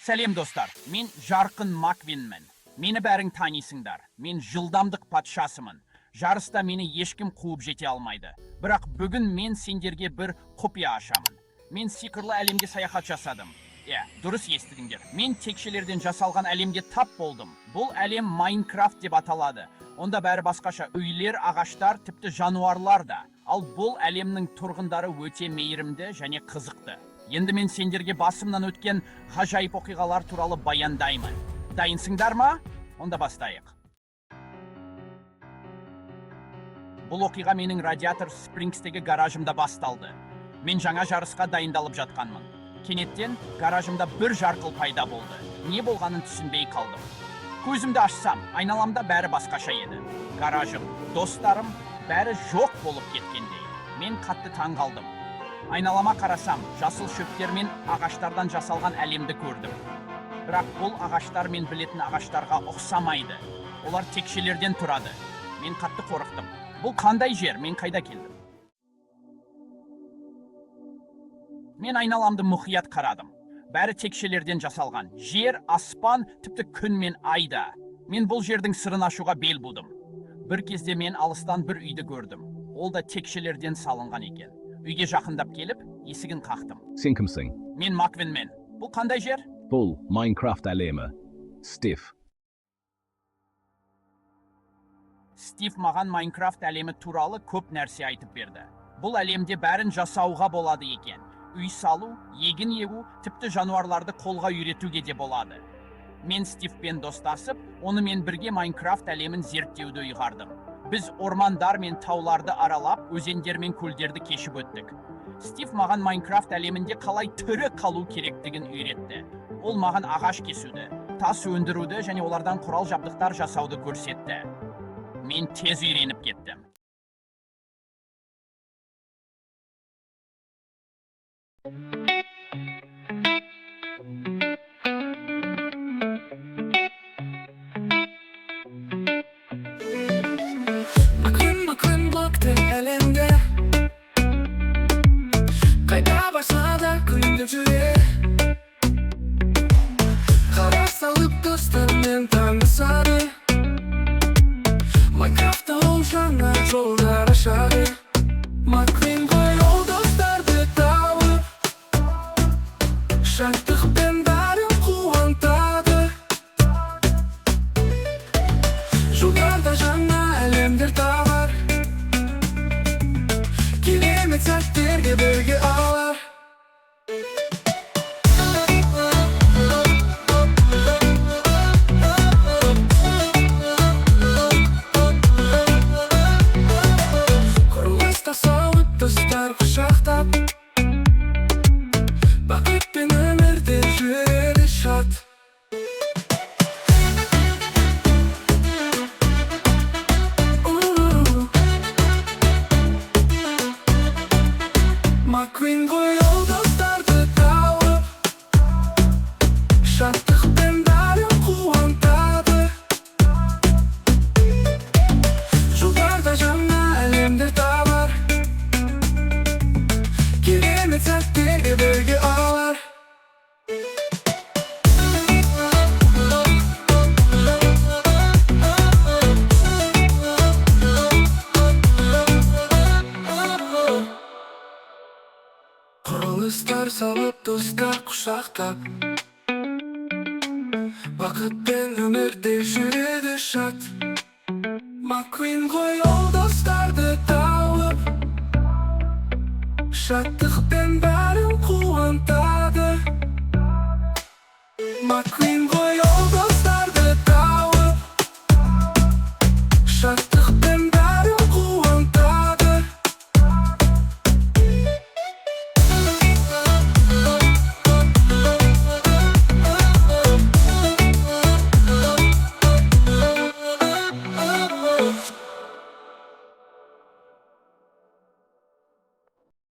Сәлем достар, мен Жарқын Маквинмін. Мені бәрің танисыңдар. Мен жылдамдық патшасымын. Жарыста мені ешкім қуып жете алмайды. Бірақ бүгін мен сендерге бір құпия ашамын. Мен сиқырлы әлемге саяхат жасадым. Дұрыс естідіңдер. Мен текшелерден жасалған әлемге тап болдым. Бұл әлем Майнкрафт деп аталады. Онда бәрі басқаша: үйлер, ағаштар, тіпті жануарлар да. Ал бұл әлемнің тұрғындары өте мейірімді және қызықты. Енді мен сендерге басымнан өткен ғажайып оқиғалар туралы баяндаймын. Дайынсыңдар ма? Онда бастайық. Бұл оқиға менің Радиатор Спрингстегі гаражымда басталды. Мен жаңа жарысқа дайындалып жатқанмын. Кенеттен гаражымда бір жарқыл пайда болды. Не болғанын түсінбей қалдым. Көзімді ашсам, айналамда бәрі басқаша еді. Гаражым, достарым, бәрі жоқ болып кеткендей. Мен қатты таң қалдым. Айналама қарасам, жасыл шөптер мен ағаштардан жасалған әлемді көрдім. Бірақ бұл ағаштар мен білетін ағаштарға ұқсамайды. Олар текшелерден тұрады. Мен қатты қорықтым. Бұл қандай жер? Мен қайда келдім? Мен айналамды мұқият қарадым. Бәрі текшелерден жасалған. Жер, аспан, тіпті күн мен айда. Мен бұл жердің сырын ашуға бел будым. Бір кезде мен алыстан бір үйді көрдім. Ол да текшелерден салынған екен. Үйге жақындап келіп, есігін қақтым. Сен кімсің? Мен Маквинмен. Бұл қандай жер? Бұл Майнкрафт әлемі. Стив. Стив маған Майнкрафт әлемі туралы көп нәрсе айтып берді. Бұл әлемде бәрін жасауға болады екен. Үй салу, егін егу, тіпті жануарларды қолға үйретуге де болады. Мен Стивпен достасып, онымен бірге Майнкрафт әлемін зерттеуді ұйғардым. Біз ормандар мен тауларды аралап, өзендер мен көлдерді кешіп өттік. Стив маған Майнкрафт әлемінде қалай тірі қалу керектігін үйретті. Ол маған ағаш кесуді, тас өндіруді және олардан құрал жабдықтар жасауды көрсетті. Мен тез үйреніп кеттім. Маквин блоктың әлемде, қайда барса да күлімдеп жүре. Қара салып достармен танысады. Майнкрафтта ол жаңа жолдар ашады. Маквин ғой ол достарды тауып, шаттықпен бәрін қуантады. Жолдарда жаңа әлемдер табар, керемет сәттерге бірге алар. Құрылыста салып достар құшақтап, бақыт пен өмірде жүреді шат. Маквин ғой ол достарды тауып, шаттықпен бәрін қуантады. Жолдарда жаңа әлемдер табар, керемет сәттерге бірге алар. Құрылыстар салып достар құшақтап, бақыт пен өмірде жүреді шат. Маквин ғой ол достарды тауып, шаттық